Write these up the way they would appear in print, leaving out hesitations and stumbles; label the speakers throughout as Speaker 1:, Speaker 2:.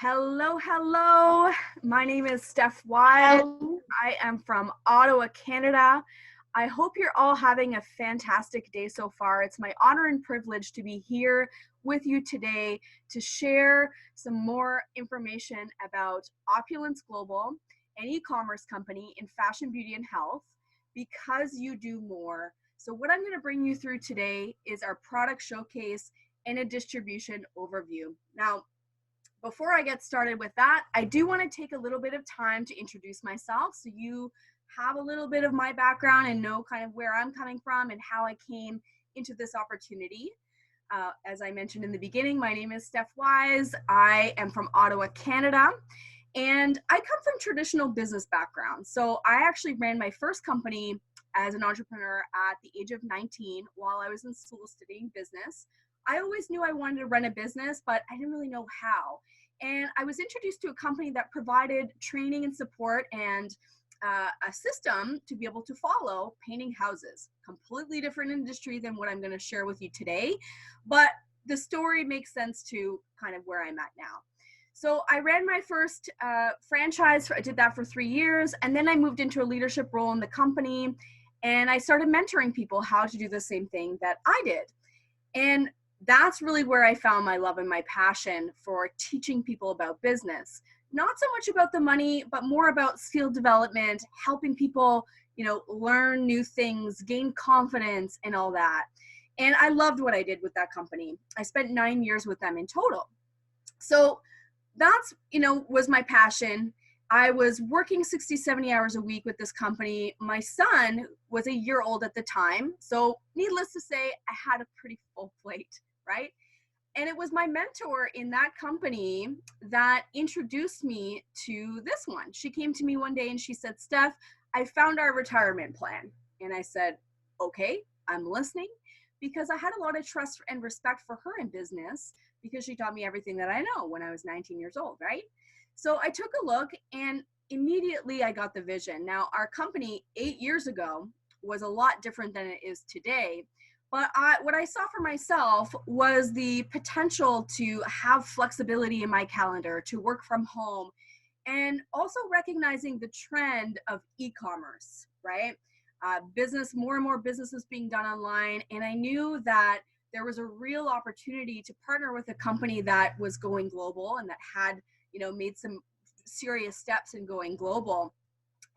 Speaker 1: Hello, hello. My name is Steph Wise. I am from Ottawa, Canada. I hope you're all having a fantastic day so far. It's my honor and privilege to be here with you today to share some more information about Opulence Global, an e-commerce company in fashion, beauty, and health, because you do more. So what I'm going to bring you through today is our product showcase and a distribution overview. Now, before I get started with that, I do want to take a little bit of time to introduce myself so you have a little bit of my background and know kind of where I'm coming from and how I came into this opportunity. As I mentioned in the beginning, my name is Steph Wise. I am from Ottawa, Canada, and I come from traditional business background. So I actually ran my first company as an entrepreneur at the age of 19 while I was in school studying business. I always knew I wanted to run a business, but I didn't really know how. And I was introduced to a company that provided training and support and a system to be able to follow painting houses. Completely different industry than what I'm going to share with you today, but the story makes sense to kind of where I'm at now. So I ran my first franchise. I did that for 3 years, and then I moved into a leadership role in the company, and I started mentoring people how to do the same thing that I did. And that's really where I found my love and my passion for teaching people about business. Not so much about the money, but more about skill development, helping people, learn new things, gain confidence and all that. And I loved what I did with that company. I spent 9 years with them in total. So that's, was my passion. I was working 60, 70 hours a week with this company. My son was a year old at the time. So needless to say, I had a pretty full plate, right? And it was my mentor in that company that introduced me to this one. She came to me one day and she said, Steph, I found our retirement plan. And I said, okay, I'm listening, because I had a lot of trust and respect for her in business because she taught me everything that I know when I was 19 years old, right? So I took a look and immediately I got the vision. Now, our company 8 years ago was a lot different than it is today. But what I saw for myself was the potential to have flexibility in my calendar, to work from home, and also recognizing the trend of e-commerce, right? More and more businesses being done online. And I knew that there was a real opportunity to partner with a company that was going global and that had, made some serious steps in going global.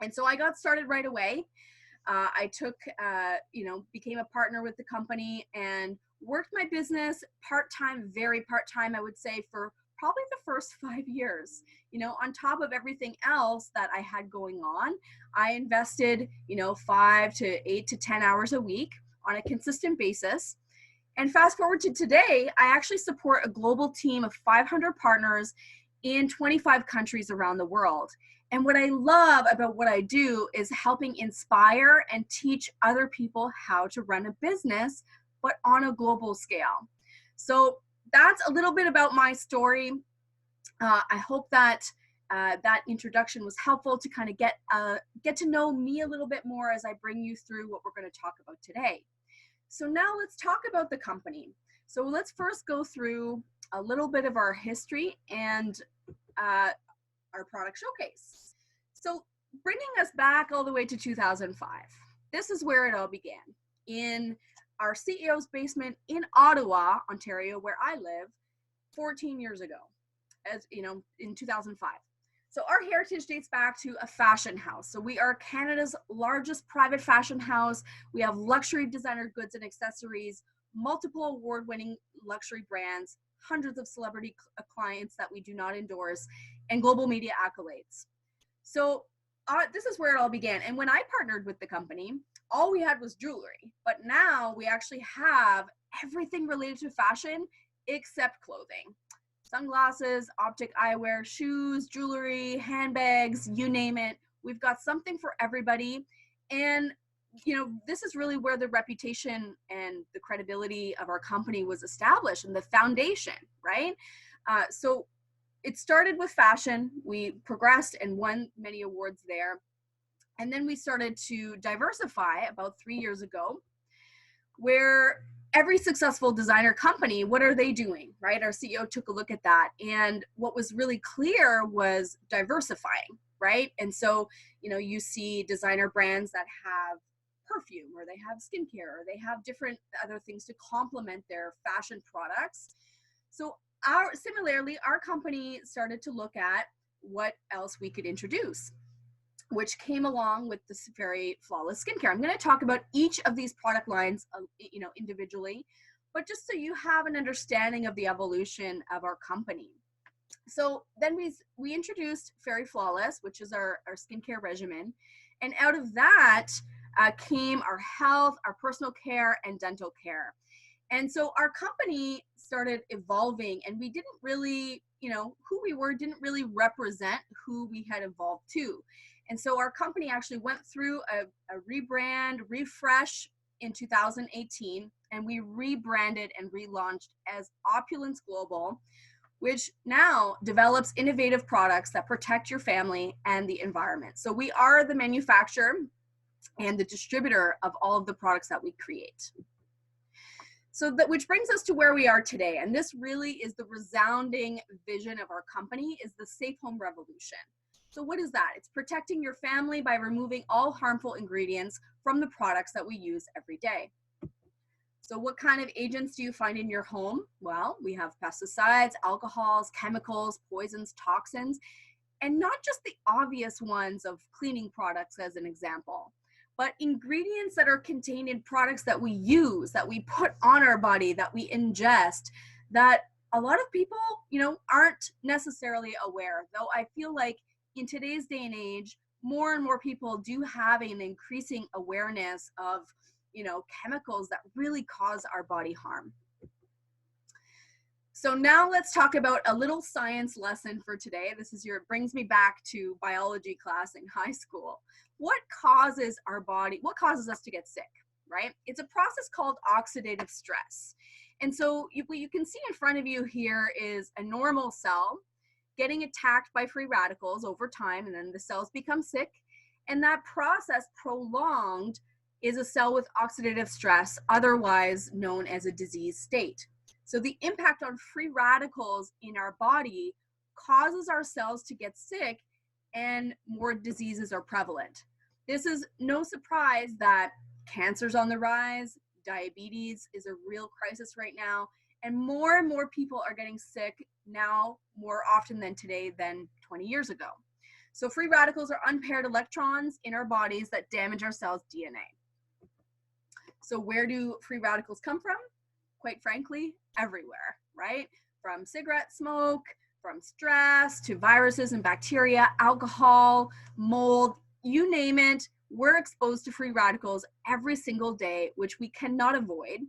Speaker 1: And so I got started right away. I became a partner with the company and worked my business part-time, very part-time, I would say, for probably the first 5 years. On top of everything else that I had going on, I invested, 5 to 8 to 10 hours a week on a consistent basis. And fast forward to today, I actually support a global team of 500 partners in 25 countries around the world. And what I love about what I do is helping inspire and teach other people how to run a business, but on a global scale. So that's a little bit about my story. I hope that that introduction was helpful to kind of get to know me a little bit more as I bring you through what we're going to talk about today. So now let's talk about the company. So let's first go through a little bit of our history and our product showcase. So bringing us back all the way to 2005, this is where it all began, in our CEO's basement in Ottawa, Ontario, where I live, 14 years ago, in 2005. So our heritage dates back to a fashion house. So we are Canada's largest private fashion house. We have luxury designer goods and accessories, multiple award-winning luxury brands, hundreds of celebrity clients that we do not endorse, and global media accolades. So this is where it all began. And when I partnered with the company, all we had was jewelry. But now we actually have everything related to fashion except clothing. Sunglasses, optic eyewear, shoes, jewelry, handbags, you name it. We've got something for everybody. And this is really where the reputation and the credibility of our company was established, and the foundation, right? So it started with fashion. We progressed and won many awards there. And then we started to diversify about 3 years ago, where every successful designer company, what are they doing, right? Our CEO took a look at that. And what was really clear was diversifying, right? And so, you know, you see designer brands that have perfume, or they have skincare, or they have different other things to complement their fashion products. So similarly, our company started to look at what else we could introduce, which came along with this FERI Flawless Skincare. I'm going to talk about each of these product lines, you know, individually, but just so you have an understanding of the evolution of our company. So then we introduced FERI Flawless, which is our skincare regimen, and out of that came our health, our personal care, and dental care. And so our company started evolving, and we didn't really, you know, who we were didn't really represent who we had evolved to. And so our company actually went through a rebrand, refresh in 2018, and we rebranded and relaunched as Opulence Global, which now develops innovative products that protect your family and the environment. So we are the manufacturer and the distributor of all of the products that we create. So that, which brings us to where we are today. And this really is the resounding vision of our company, is the safe home revolution. So what is that? It's protecting your family by removing all harmful ingredients from the products that we use every day. So what kind of agents do you find in your home? Well, we have pesticides, alcohols, chemicals, poisons, toxins, and not just the obvious ones of cleaning products as an example, but ingredients that are contained in products that we use, that we put on our body, that we ingest, that a lot of people, you know, aren't necessarily aware. Though I feel like in today's day and age, more and more people do have an increasing awareness of, you know, chemicals that really cause our body harm. So now let's talk about a little science lesson for today. This is it brings me back to biology class in high school. What causes our body, what causes us to get sick, right? It's a process called oxidative stress. And so what you can see in front of you here is a normal cell getting attacked by free radicals over time, and then the cells become sick. And that process prolonged is a cell with oxidative stress, otherwise known as a disease state. So the impact on free radicals in our body causes our cells to get sick, and more diseases are prevalent. This is no surprise that cancer's on the rise, diabetes is a real crisis right now, and more people are getting sick now more often than today than 20 years ago. So free radicals are unpaired electrons in our bodies that damage our cells' DNA. So where do free radicals come from? Quite frankly, everywhere, right? From cigarette smoke, from stress, to viruses and bacteria, alcohol, mold, you name it, we're exposed to free radicals every single day, which we cannot avoid.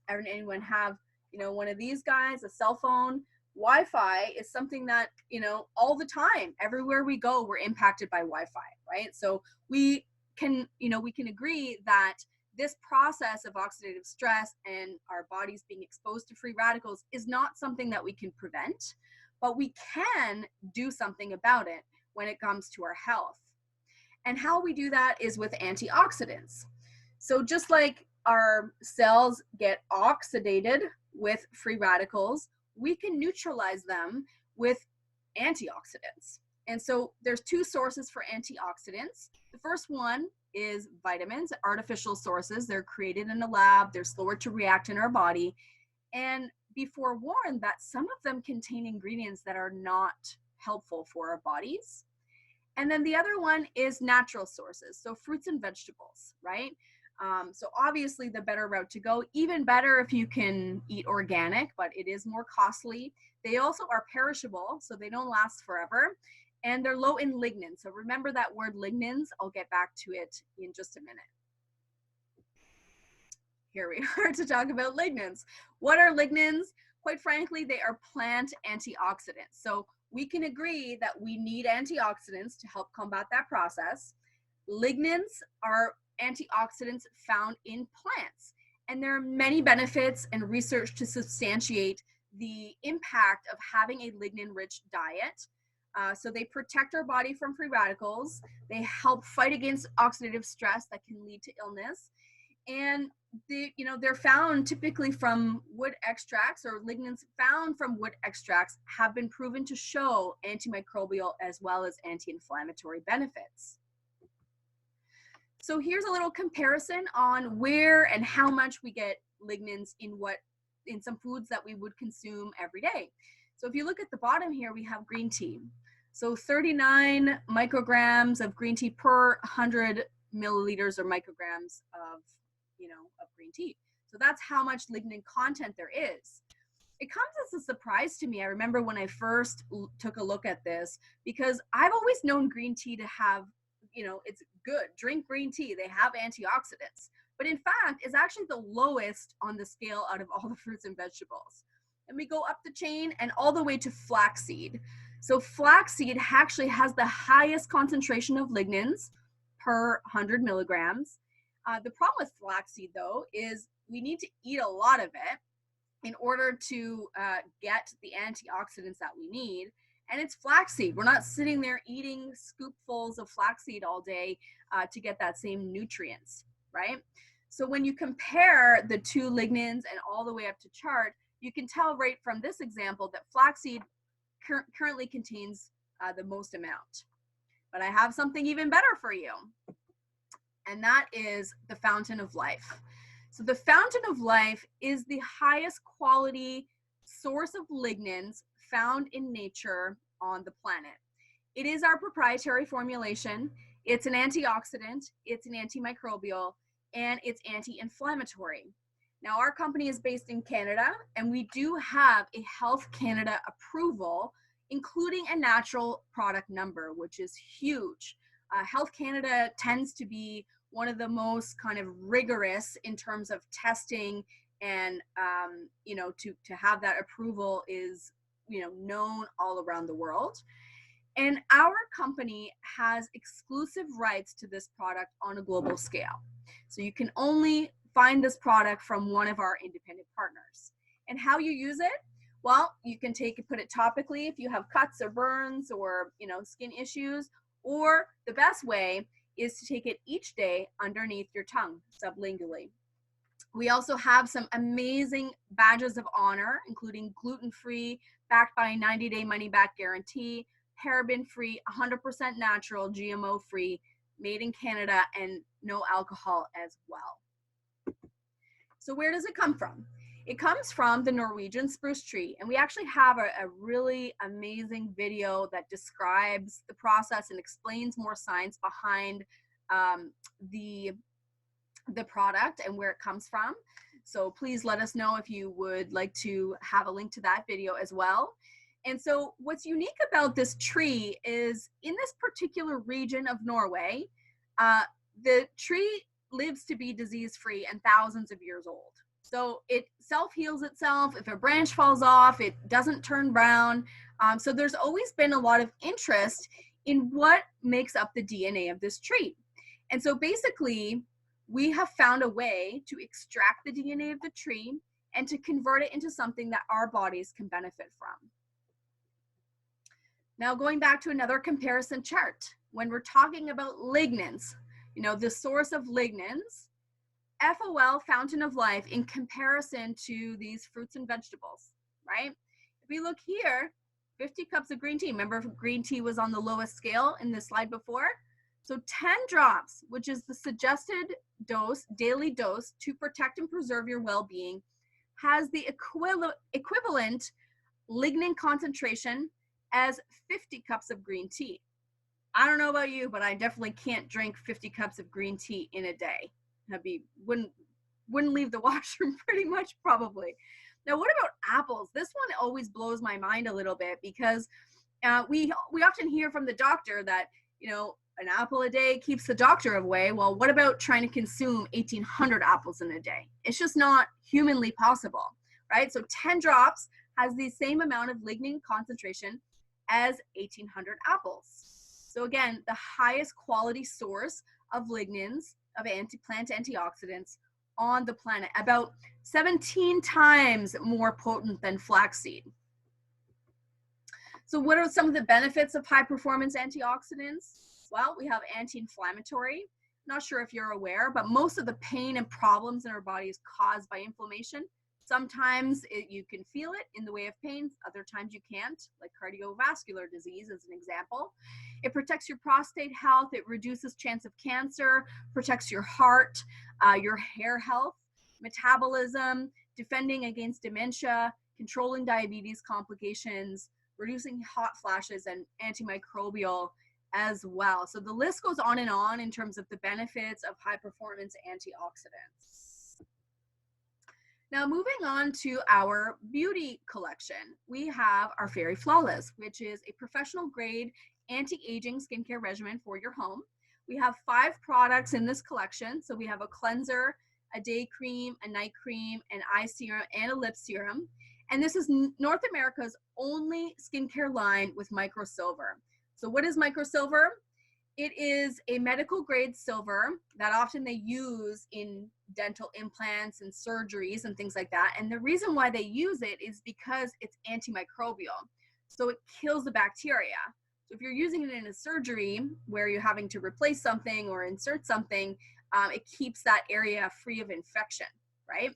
Speaker 1: Anyone have, you know, one of these guys, a cell phone? Wi-Fi is something that, you know, all the time, everywhere we go, we're impacted by Wi-Fi, right? So we can, you know, we can agree that this process of oxidative stress and our bodies being exposed to free radicals is not something that we can prevent, but we can do something about it when it comes to our health. And how we do that is with antioxidants. So just like our cells get oxidated with free radicals, we can neutralize them with antioxidants. And so there's two sources for antioxidants. The first one is vitamins, artificial sources. They're created in a lab. They're slower to react in our body. And be forewarned that some of them contain ingredients that are not helpful for our bodies. And then the other one is natural sources. So fruits and vegetables, right? So obviously the better route to go, even better if you can eat organic, but it is more costly. They also are perishable, so they don't last forever. And they're low in lignans. So remember that word lignans. I'll get back to it in just a minute. Here we are to talk about lignans. What are lignans? Quite frankly, they are plant antioxidants. So we can agree that we need antioxidants to help combat that process. Lignans are antioxidants found in plants. And there are many benefits and research to substantiate the impact of having a lignin-rich diet. So they protect our body from free radicals. They help fight against oxidative stress that can lead to illness. And they're found typically from wood extracts, or lignans found from wood extracts have been proven to show antimicrobial as well as anti-inflammatory benefits. So here's a little comparison on where and how much we get lignans in some foods that we would consume every day. So if you look at the bottom here, we have green tea. So 39 micrograms of green tea per 100 milliliters or micrograms of green tea. So that's how much lignin content there is. It comes as a surprise to me. I remember when I first took a look at this, because I've always known green tea to have, it's good. Drink green tea. They have antioxidants. But in fact, it's actually the lowest on the scale out of all the fruits and vegetables. And we go up the chain and all the way to flaxseed. So flaxseed actually has the highest concentration of lignans per 100 milligrams. The problem with flaxseed, though, is we need to eat a lot of it in order to get the antioxidants that we need. And it's flaxseed. We're not sitting there eating scoopfuls of flaxseed all day to get that same nutrients, right? So when you compare the two lignans and all the way up to chart, you can tell right from this example that flaxseed currently contains the most amount. But I have something even better for you, and that is the fountain of life. So the fountain of life is the highest quality source of lignans found in nature on the planet. It is our proprietary formulation. It's an antioxidant, it's an antimicrobial, and it's anti-inflammatory. Now, our company is based in Canada, and we do have a Health Canada approval, including a natural product number, which is huge. Health Canada tends to be one of the most kind of rigorous in terms of testing, and to have that approval is known all around the world. And our company has exclusive rights to this product on a global scale. So you can only find this product from one of our independent partners. And how you use it? Well, you can put it topically if you have cuts or burns or skin issues, or the best way is to take it each day underneath your tongue, sublingually. We also have some amazing badges of honor, including gluten-free, backed by a 90-day money-back guarantee, paraben-free, 100% natural, GMO-free, made in Canada, and no alcohol as well. So where does it come from? It comes from the Norwegian spruce tree, and we actually have a really amazing video that describes the process and explains more science behind the product and where it comes from. So please let us know if you would like to have a link to that video as well. And so what's unique about this tree is, in this particular region of Norway, the tree lives to be disease-free and thousands of years old. So it self-heals itself. If a branch falls off, it doesn't turn brown. So there's always been a lot of interest in what makes up the DNA of this tree. And so basically, we have found a way to extract the DNA of the tree and to convert it into something that our bodies can benefit from. Now, going back to another comparison chart, when we're talking about lignans, the source of lignans, FOL, fountain of life, in comparison to these fruits and vegetables, right? If we look here, 50 cups of green tea. Remember, green tea was on the lowest scale in this slide before? So 10 drops, which is the suggested dose, daily dose, to protect and preserve your well-being, has the equivalent lignin concentration as 50 cups of green tea. I don't know about you, but I definitely can't drink 50 cups of green tea in a day. Wouldn't leave the washroom pretty much, probably. Now, what about apples? This one always blows my mind a little bit, because we often hear from the doctor that an apple a day keeps the doctor away. Well, what about trying to consume 1,800 apples in a day? It's just not humanly possible, right? So 10 drops has the same amount of lignin concentration as 1,800 apples. So again, the highest quality source of lignans, of plant antioxidants on the planet, about 17 times more potent than flaxseed. So what are some of the benefits of high performance antioxidants? Well, we have anti-inflammatory. Not sure if you're aware, but most of the pain and problems in our body is caused by inflammation. Sometimes you can feel it in the way of pain, other times you can't, like cardiovascular disease as an example. It protects your prostate health, it reduces chance of cancer, protects your heart, your hair health, metabolism, defending against dementia, controlling diabetes complications, reducing hot flashes, and antimicrobial as well. So the list goes on and on in terms of the benefits of high performance antioxidants. Now moving on to our beauty collection, we have our FERI Flawless, which is a professional grade anti-aging skincare regimen for your home. We have 5 products in this collection. So we have a cleanser, a day cream, a night cream, an eye serum, and a lip serum. And this is North America's only skincare line with microsilver. So what is microsilver? It is a medical grade silver that often they use in dental implants and surgeries and things like that. And the reason why they use it is because it's antimicrobial. So it kills the bacteria. So if you're using it in a surgery where you're having to replace something or insert something, it keeps that area free of infection, right?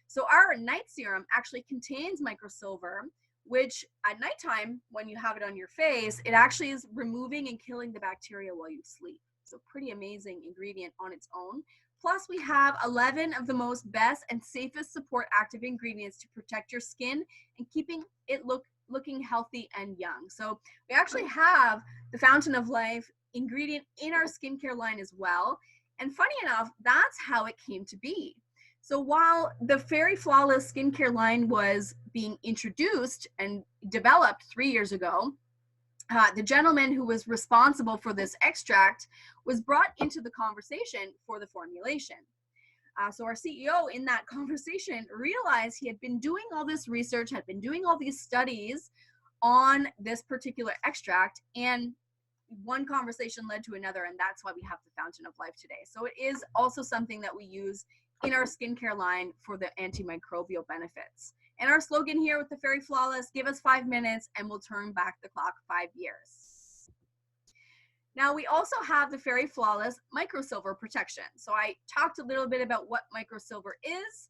Speaker 1: So our night serum actually contains microsilver, which at nighttime, when you have it on your face, it actually is removing and killing the bacteria while you sleep. So pretty amazing ingredient on its own. Plus we have 11 of the most best and safest support active ingredients to protect your skin and keeping it looking healthy and young. So we actually have the Fountain of Life ingredient in our skincare line as well. And funny enough, that's how it came to be. So while the FERI Flawless skincare line was being introduced and developed 3 years ago, the gentleman who was responsible for this extract was brought into the conversation for the formulation. So our CEO in that conversation realized he had been doing all this research, had been doing all these studies on this particular extract, and one conversation led to another, and that's why we have the Fountain of Life today. So it is also something that we use in our skincare line for the antimicrobial benefits. And our slogan here with the FERI Flawless, give us 5 minutes and we'll turn back the clock 5 years. Now we also have the FERI Flawless microsilver protection. So I talked a little bit about what microsilver is.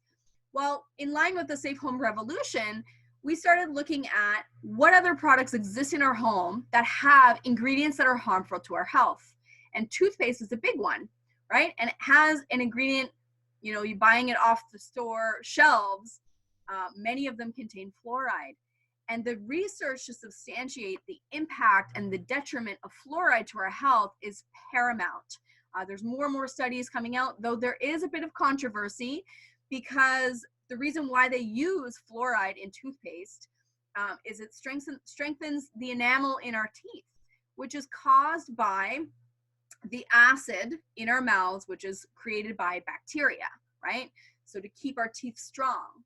Speaker 1: Well, in line with the Safe Home Revolution, we started looking at what other products exist in our home that have ingredients that are harmful to our health. And toothpaste is a big one, right? And it has an ingredient, you know, you're buying it off the store shelves, many of them contain fluoride. And the research to substantiate the impact and the detriment of fluoride to our health is paramount. There's more and more studies coming out, though there is a bit of controversy because the reason why they use fluoride in toothpaste is it strengthens the enamel in our teeth, which is caused by the acid in our mouths, which is created by bacteria, right? So to keep our teeth strong.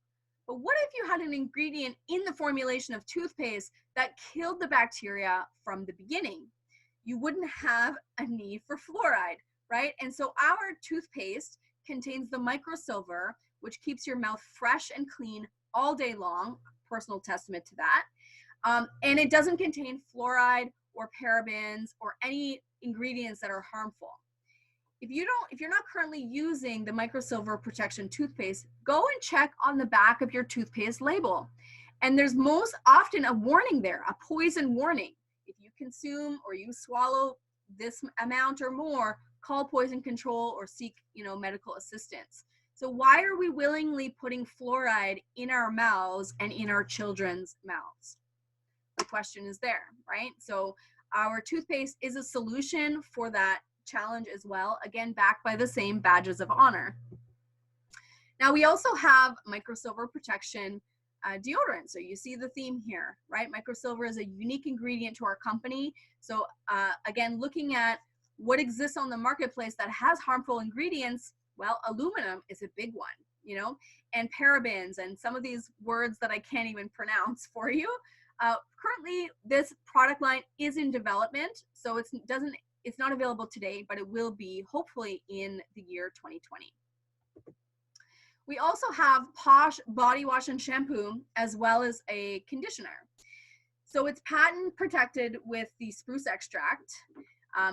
Speaker 1: But what if you had an ingredient in the formulation of toothpaste that killed the bacteria from the beginning? You wouldn't have a need for fluoride, right? And so our toothpaste contains the microsilver, which keeps your mouth fresh and clean all day long, personal testament to that. And it doesn't contain fluoride or parabens or any ingredients that are harmful. If you're not currently using the microsilver protection toothpaste, go and check on the back of your toothpaste label. And there's most often a warning there, a poison warning. If you consume or you swallow this amount or more, call poison control or seek, medical assistance. So why are we willingly putting fluoride in our mouths and in our children's mouths? The question is there, right? So our toothpaste is a solution for that challenge as well, again, backed by the same badges of honor. Now we also have microsilver protection deodorant. So you see the theme here, right? Microsilver is a unique ingredient to our company. So again, looking at what exists on the marketplace that has harmful ingredients, well, aluminum is a big one, and parabens and some of these words that I can't even pronounce for you. Currently, this product line is in development, so it's not available today, but it will be hopefully in the year 2020. We also have Posh body wash and shampoo as well as a conditioner. So it's patent protected with the spruce extract.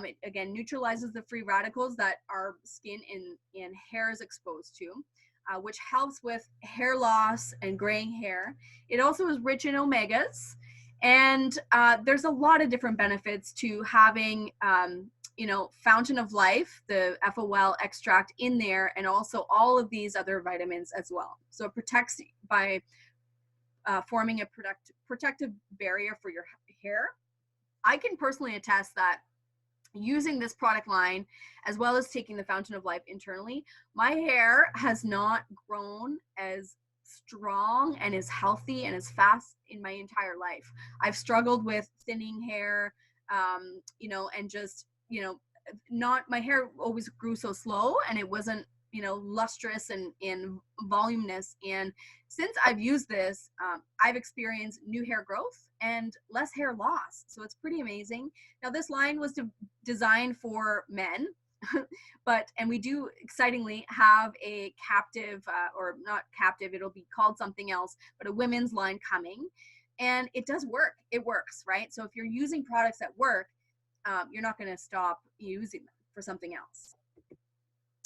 Speaker 1: It, again, neutralizes the free radicals that our skin and hair is exposed to, which helps with hair loss and graying hair. It also is rich in omegas, and there's a lot of different benefits to having, you know, Fountain of Life, the FOL extract in there, and also all of these other vitamins as well. So it protects by forming a protective barrier for your hair. I can personally attest that using this product line, as well as taking the Fountain of Life internally, my hair has not grown as strong and as healthy and as fast in my entire life. I've struggled with thinning hair, you know, and just, you know, my hair always grew so slow, and it wasn't, you know, lustrous and voluminous. And since I've used this, I've experienced new hair growth and less hair loss. So it's pretty amazing. Now, this line was designed for men, and we do excitingly have a captive, or not captive, it'll be called something else, but a women's line coming. And it does work. It works, right? So if you're using products that work, you're not going to stop using them for something else.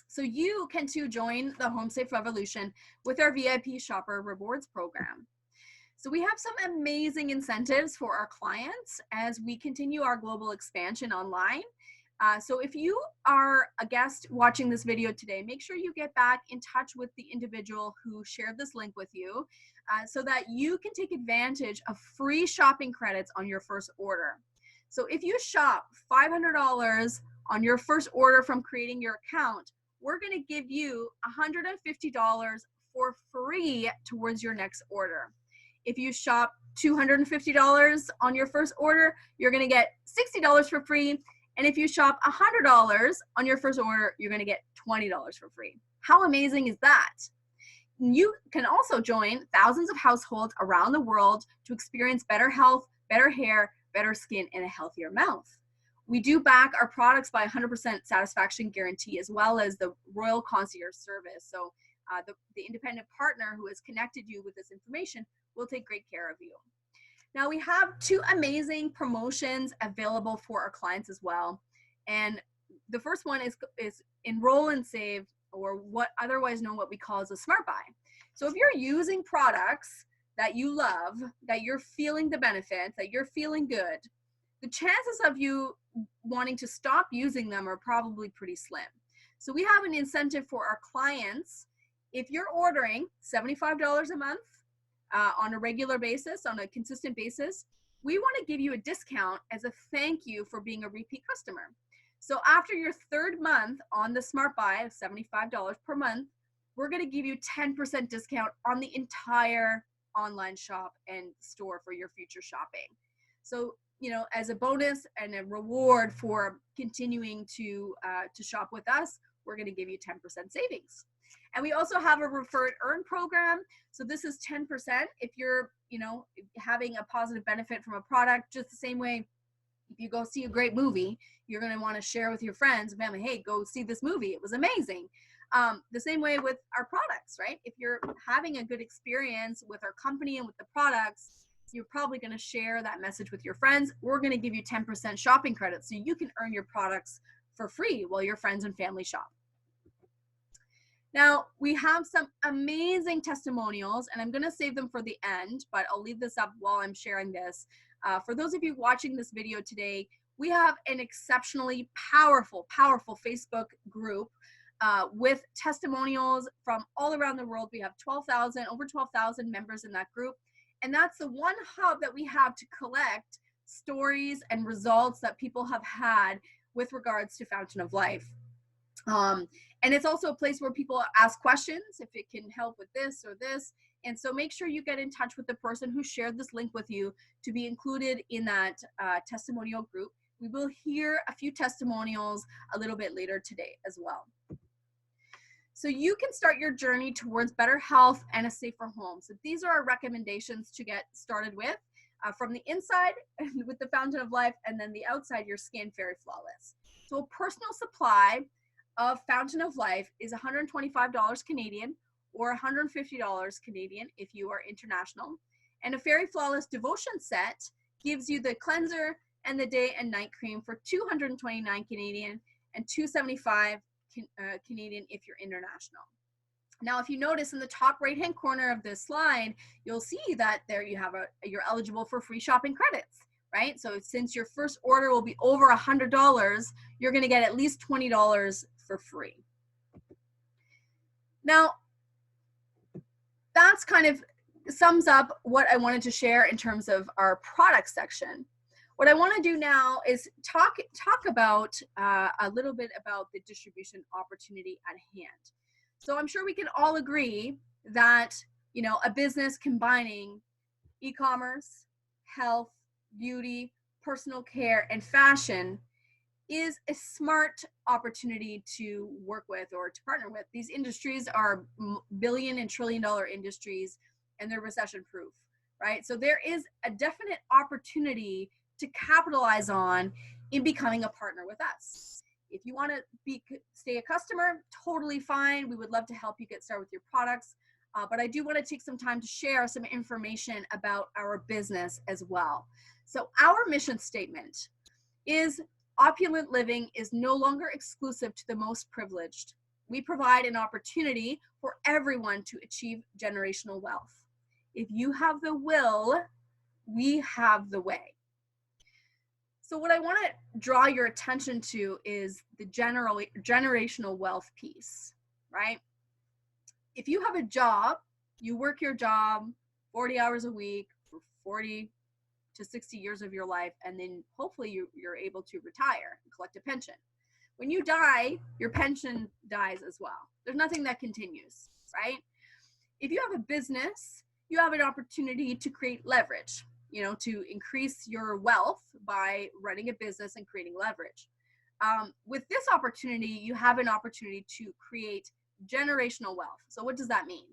Speaker 1: So you can too join the Home Safe Revolution with our VIP Shopper Rewards program. So we have some amazing incentives for our clients as we continue our global expansion online. So if you are a guest watching this video today, make sure you get back in touch with the individual who shared this link with you, so that you can take advantage of free shopping credits on your first order. So if you shop $500 on your first order from creating your account, we're going to give you $150 for free towards your next order. If you shop $250 on your first order, you're going to get $60 for free. And if you shop $100 on your first order, you're going to get $20 for free. How amazing is that? You can also join thousands of households around the world to experience better health, better hair, better skin, and a healthier mouth. We do back our products by 100% satisfaction guarantee, as well as the Royal Concierge Service. So the independent partner who has connected you with this information will take great care of you. Now, we have two amazing promotions available for our clients as well. And the first one is enroll and save, or what otherwise known what we call as a smart buy. So if you're using products that you love, that you're feeling the benefits, that you're feeling good, the chances of you wanting to stop using them are probably pretty slim. So we have an incentive for our clients. If you're ordering $75 a month on a regular basis, on a consistent basis, we want to give you a discount as a thank you for being a repeat customer. So after your third month on the smart buy of $75 per month, we're going to give you 10% discount on the entire online shop and store for your future shopping. So, you know, as a bonus and a reward for continuing to shop with us, we're going to give you 10% savings. And we also have a refer and earn program. So this is 10% if you're, you know, having a positive benefit from a product. Just the same way, if you go see a great movie, you're going to want to share with your friends and family, hey, go see this movie. It was amazing. The same way with our products, right? If you're having a good experience with our company and with the products, you're probably going to share that message with your friends. We're going to give you 10% shopping credit so you can earn your products for free while your friends and family shop. Now, we have some amazing testimonials, and I'm going to save them for the end, but I'll leave this up while I'm sharing this. For those of you watching this video today, we have an exceptionally powerful Facebook group with testimonials from all around the world. We have over 12,000 members in that group. And that's the one hub that we have to collect stories and results that people have had with regards to Fountain of Life. And it's also a place where people ask questions if it can help with this or this. And so make sure you get in touch with the person who shared this link with you to be included in that testimonial group. We will hear a few testimonials a little bit later today as well. So you can start your journey towards better health and a safer home. So these are our recommendations to get started with. From the inside with the Fountain of Life, and then the outside, your skin FERI Flawless. So a personal supply of Fountain of Life is $125 Canadian or $150 Canadian if you are international. And a FERI Flawless Devotion set gives you the cleanser and the day and night cream for 229 Canadian and 275 Canadian if you're international. Now, if you notice in the top right-hand corner of this slide, you'll see that there you have you're eligible for free shopping credits, right? So since your first order will be over $100, you're going to get at least $20 for free. Now, that's kind of sums up what I wanted to share in terms of our product section. What I want to do now is talk about a little bit about the distribution opportunity at hand. So I'm sure we can all agree that, you know, a business combining e-commerce, health, beauty, personal care, and fashion is a smart opportunity to work with or to partner with. These industries are billion and trillion dollar industries, and they're recession proof, right? So there is a definite opportunity to capitalize on in becoming a partner with us. If you want to stay a customer, totally fine. We would love to help you get started with your products. But I do want to take some time to share some information about our business as well. So our mission statement is opulent living is no longer exclusive to the most privileged. We provide an opportunity for everyone to achieve generational wealth. If you have the will, we have the way. So what I want to draw your attention to is the generational wealth piece, right? If you have a job, you work your job 40 hours a week for 40 to 60 years of your life, and then hopefully you're able to retire and collect a pension. When you die, your pension dies as well. There's nothing that continues, right? If you have a business, you have an opportunity to create leverage, you know, to increase your wealth by running a business and creating leverage. With this opportunity, you have an opportunity to create generational wealth. So what does that mean?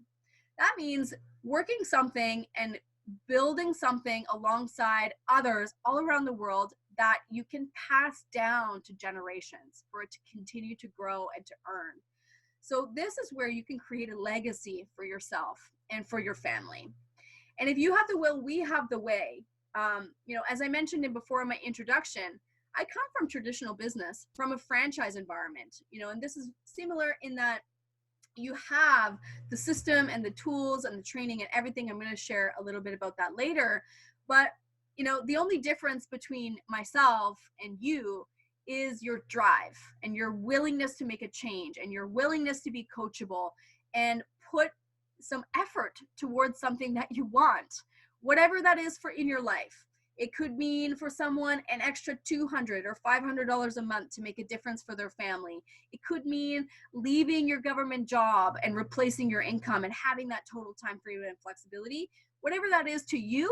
Speaker 1: That means working something and building something alongside others all around the world that you can pass down to generations for it to continue to grow and to earn. So this is where you can create a legacy for yourself and for your family. And if you have the will, we have the way. You know, as I mentioned before in my introduction, I come from traditional business, from a franchise environment, you know, and this is similar in that you have the system and the tools and the training and everything. I'm going to share a little bit about that later. But, you know, the only difference between myself and you is your drive and your willingness to make a change and your willingness to be coachable and put some effort towards something that you want, whatever that is for in your life. It could mean for someone an extra $200 or $500 a month to make a difference for their family. It could mean leaving your government job and replacing your income and having that total time freedom and flexibility. Whatever that is to you,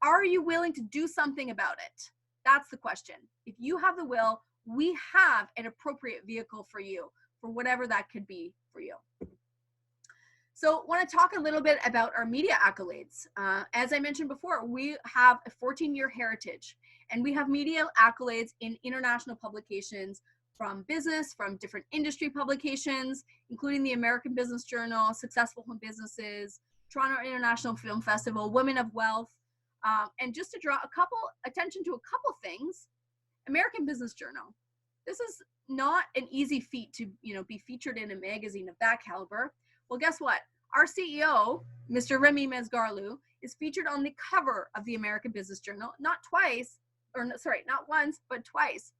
Speaker 1: are you willing to do something about it? That's the question. If you have the will, we have an appropriate vehicle for you, for whatever that could be for you. So I want to talk a little bit about our media accolades. As I mentioned before, we have a 14-year heritage, and we have media accolades in international publications from business, from different industry publications, including the American Business Journal, Successful Home Businesses, Toronto International Film Festival, Women of Wealth. And just to draw attention to a couple things, American Business Journal. This is not an easy feat to, you know, be featured in a magazine of that caliber. Well, guess what? Our CEO, Mr. Remy Mesgarlou, is featured on the cover of the American Business Journal, not once, but twice.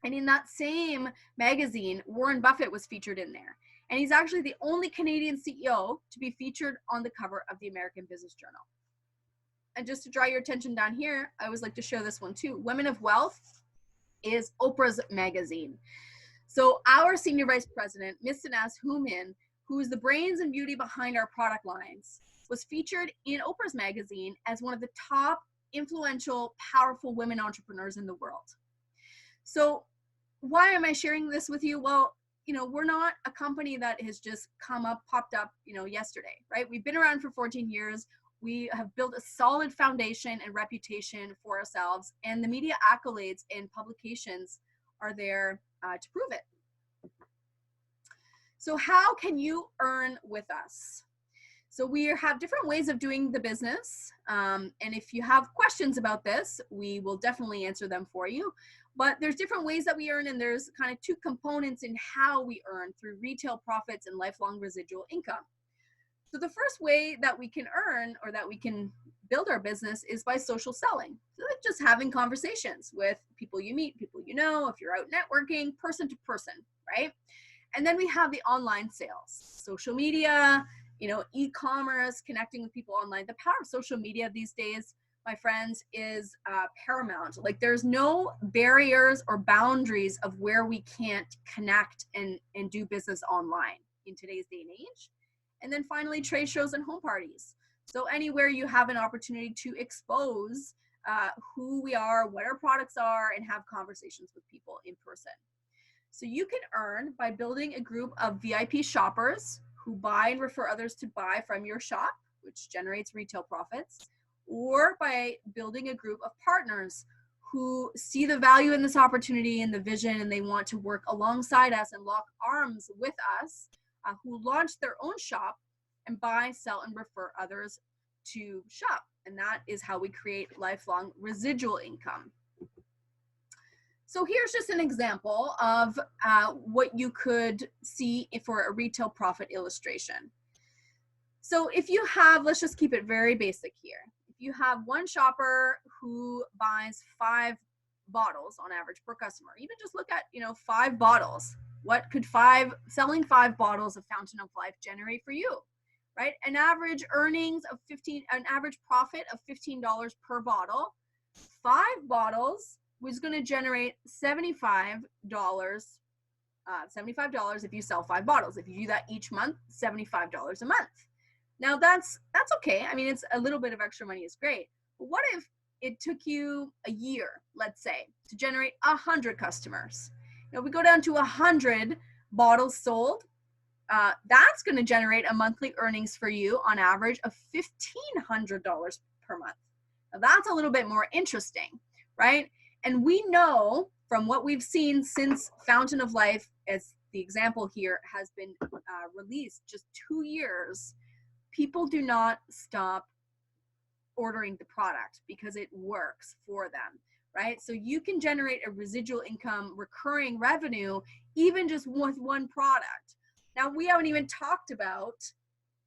Speaker 1: And in that same magazine, Warren Buffett was featured in there. And he's actually the only Canadian CEO to be featured on the cover of the American Business Journal. And just to draw your attention down here, I always like to show this one too. Women of Wealth is Oprah's magazine. So our senior vice president, Ms. Sanas Human, who is the brains and beauty behind our product lines, was featured in Oprah's magazine as one of the top influential, powerful women entrepreneurs in the world. So why am I sharing this with you? Well, you know, we're not a company that has just popped up, you know, yesterday, right? We've been around for 14 years. We have built a solid foundation and reputation for ourselves, and the media accolades and publications are there to prove it. So how can you earn with us? So we have different ways of doing the business. And if you have questions about this, we will definitely answer them for you. But there's different ways that we earn, and there's kind of two components in how we earn through retail profits and lifelong residual income. So the first way that we can earn or that we can build our business is by social selling. So like just having conversations with people you meet, people you know, if you're out networking, person to person, right? And then we have the online sales, social media, e-commerce, connecting with people online. The power of social media these days, my friends, is paramount. Like there's no barriers or boundaries of where we can't connect and do business online in today's day and age. And then finally, trade shows and home parties. So anywhere you have an opportunity to expose who we are, what our products are, and have conversations with people in person. So you can earn by building a group of VIP shoppers who buy and refer others to buy from your shop, which generates retail profits, or by building a group of partners who see the value in this opportunity and the vision, and they want to work alongside us and lock arms with us, who launch their own shop and buy, sell, and refer others to shop. And that is how we create lifelong residual income. So here's just an example of what you could see for a retail profit illustration. So if you have, let's just keep it very basic here. If you have one shopper who buys 5 bottles on average per customer, even just look at, 5 bottles. What could selling 5 bottles of Fountain of Life generate for you, right? An average earnings of an average profit of $15 per bottle. 5 bottles was going to generate $75 if you sell 5 bottles. If you do that each month, $75 a month. Now that's okay. I mean, it's a little bit of extra money is great. But what if it took you a year, let's say, to generate 100 customers? Now, if we go down to 100 bottles sold, that's going to generate a monthly earnings for you on average of $1,500 per month. Now, that's a little bit more interesting, right? And we know from what we've seen since Fountain of Life, as the example here, has been released just 2 years, people do not stop ordering the product because it works for them, right? So you can generate a residual income, recurring revenue, even just with one product. Now, we haven't even talked about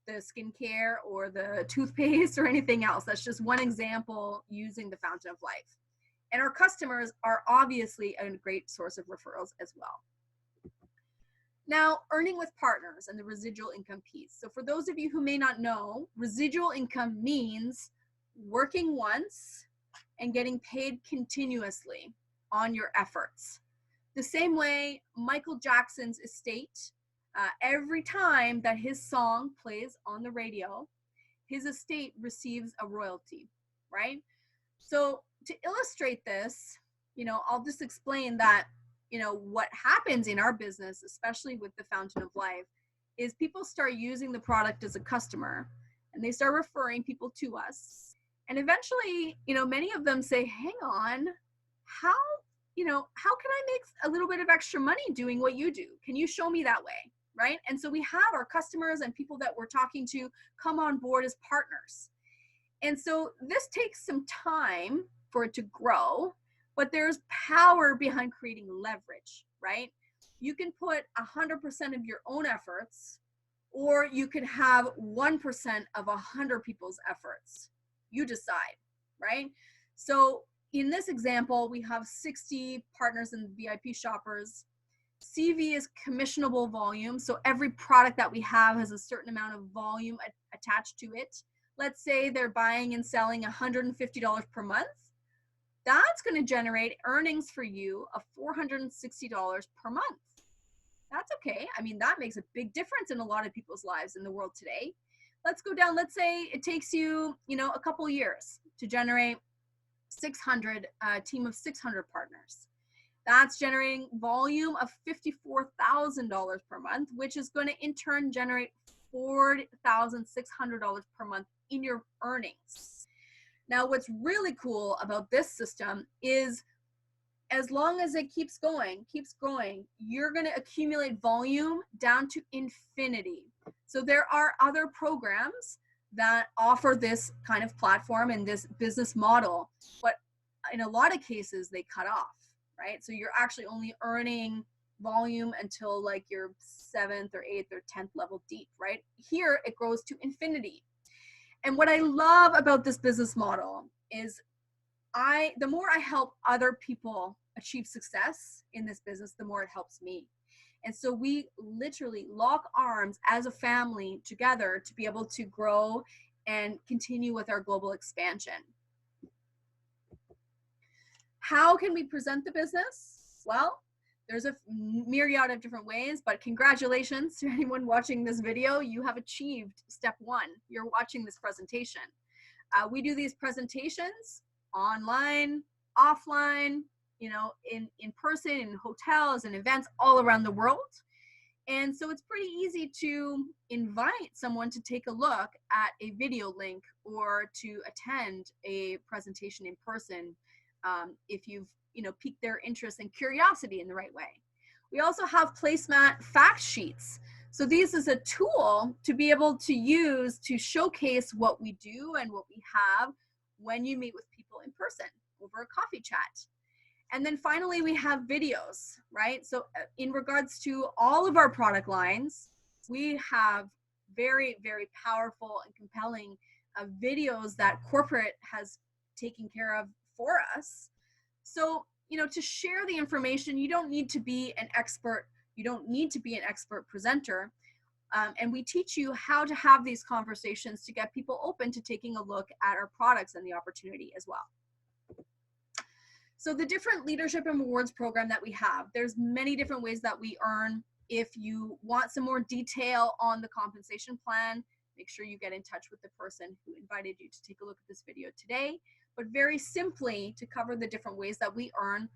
Speaker 1: the skincare or the toothpaste or anything else. That's just one example using the Fountain of Life. And our customers are obviously a great source of referrals as well. Now, earning with partners and the residual income piece. So for those of you who may not know, residual income means working once and getting paid continuously on your efforts. The same way Michael Jackson's estate, every time that his song plays on the radio, his estate receives a royalty, right? So to illustrate this, I'll just explain that, what happens in our business, especially with the Fountain of Life, is people start using the product as a customer and they start referring people to us. And eventually, many of them say, hang on, how can I make a little bit of extra money doing what you do? Can you show me that way, right? And so we have our customers and people that we're talking to come on board as partners. And so this takes some time for it to grow, but there's power behind creating leverage, right? You can put 100% of your own efforts, or you can have 1% of 100 people's efforts. You decide, right? So in this example, we have 60 partners and VIP shoppers. CV is commissionable volume. So every product that we have has a certain amount of volume attached to it. Let's say they're buying and selling $150 per month. That's going to generate earnings for you of $460 per month. That's okay. I mean, that makes a big difference in a lot of people's lives in the world today. Let's go down. Let's say it takes you, a couple years to generate a team of 600 partners. That's generating volume of $54,000 per month, which is going to in turn generate $4,600 per month in your earnings. Now, what's really cool about this system is as long as it keeps growing, you're going to accumulate volume down to infinity. So there are other programs that offer this kind of platform and this business model, but in a lot of cases they cut off, right? So you're actually only earning volume until like your 7th or 8th or 10th level deep, right? Here it grows to infinity. And what I love about this business model is the more I help other people achieve success in this business, the more it helps me. And so we literally lock arms as a family together to be able to grow and continue with our global expansion. How can we present the business? Well, there's a myriad of different ways, but congratulations to anyone watching this video. You have achieved step 1. You're watching this presentation. We do these presentations online, offline, you know, in person, in hotels and events all around the world. And so it's pretty easy to invite someone to take a look at a video link or to attend a presentation in person if you've, you know, piqued their interest and curiosity in the right way. We also have placemat fact sheets. So this is a tool to be able to use to showcase what we do and what we have when you meet with people in person over a coffee chat. And then finally, we have videos, right? So in regards to all of our product lines, we have very, very powerful and compelling videos that corporate has taken care of for us. So, you know, to share the information, you don't need to be an expert. You don't need to be an expert presenter. And we teach you how to have these conversations to get people open to taking a look at our products and the opportunity as well. So the different leadership and rewards program that we have, there's many different ways that we earn. If you want some more detail on the compensation plan, make sure you get in touch with the person who invited you to take a look at this video today. But very simply, to cover the different ways that we earn,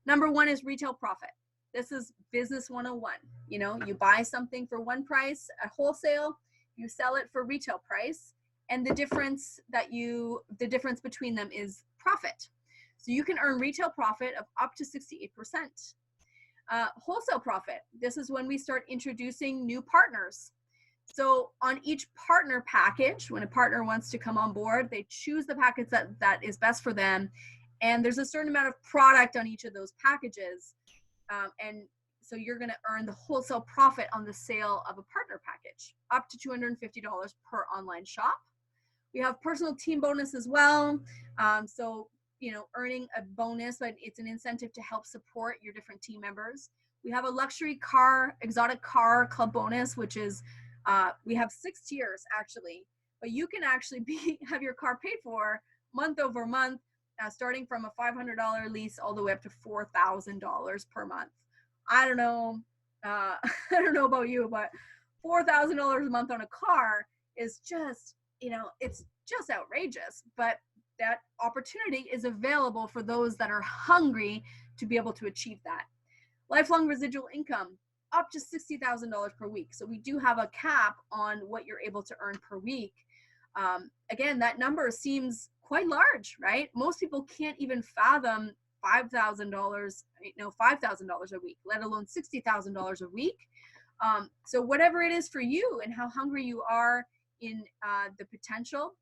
Speaker 1: number 1 is retail profit. This is business 101. You know, you buy something for one price at wholesale, you sell it for retail price, and the difference between them is profit. So you can earn retail profit of up to 68%. Wholesale profit, this is when we start introducing new partners. So on each partner package, when a partner wants to come on board, they choose the package that is best for them. And there's a certain amount of product on each of those packages. And so you're going to earn the wholesale profit on the sale of a partner package, up to $250 per online shop. We have personal team bonus as well. So, you know, earning a bonus, but it's an incentive to help support your different team members. We have a luxury car, exotic car club bonus, which is, we have 6 tiers actually, but you can actually have your car paid for month over month, starting from a $500 lease all the way up to $4,000 per month. I don't know about you, but $4,000 a month on a car is just, you know, it's just outrageous. But that opportunity is available for those that are hungry to be able to achieve that. Lifelong residual income, up to $60,000 per week. So we do have a cap on what you're able to earn per week. Again, that number seems quite large, right? Most people can't even fathom $5,000, you know, $5,000 a week, let alone $60,000 a week. So whatever it is for you and how hungry you are in the potential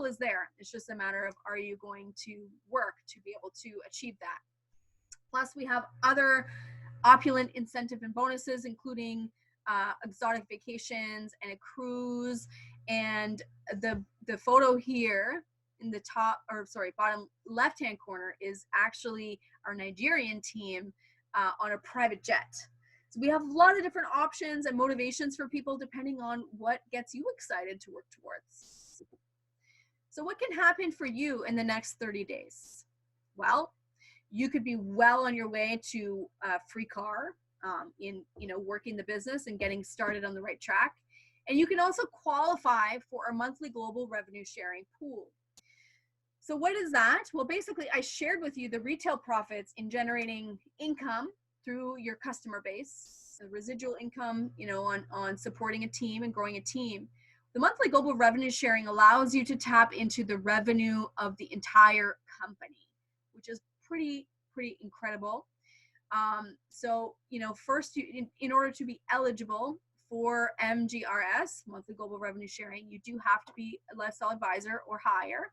Speaker 1: is there. It's just a matter of, are you going to work to be able to achieve that? Plus we have other opulent incentive and bonuses, including exotic vacations and a cruise. And the photo here in the bottom left-hand corner is actually our Nigerian team on a private jet. So we have a lot of different options and motivations for people depending on what gets you excited to work towards. So what can happen for you in the next 30 days? Well, you could be well on your way to a free car in, you know, working the business and getting started on the right track. And you can also qualify for a monthly global revenue sharing pool. So what is that? Well, basically, I shared with you the retail profits in generating income through your customer base, the residual income, you know, on supporting a team and growing a team. The monthly global revenue sharing allows you to tap into the revenue of the entire company, which is pretty incredible. So, you know, first, in order to be eligible for MGRS, monthly global revenue sharing, you do have to be a lifestyle advisor or higher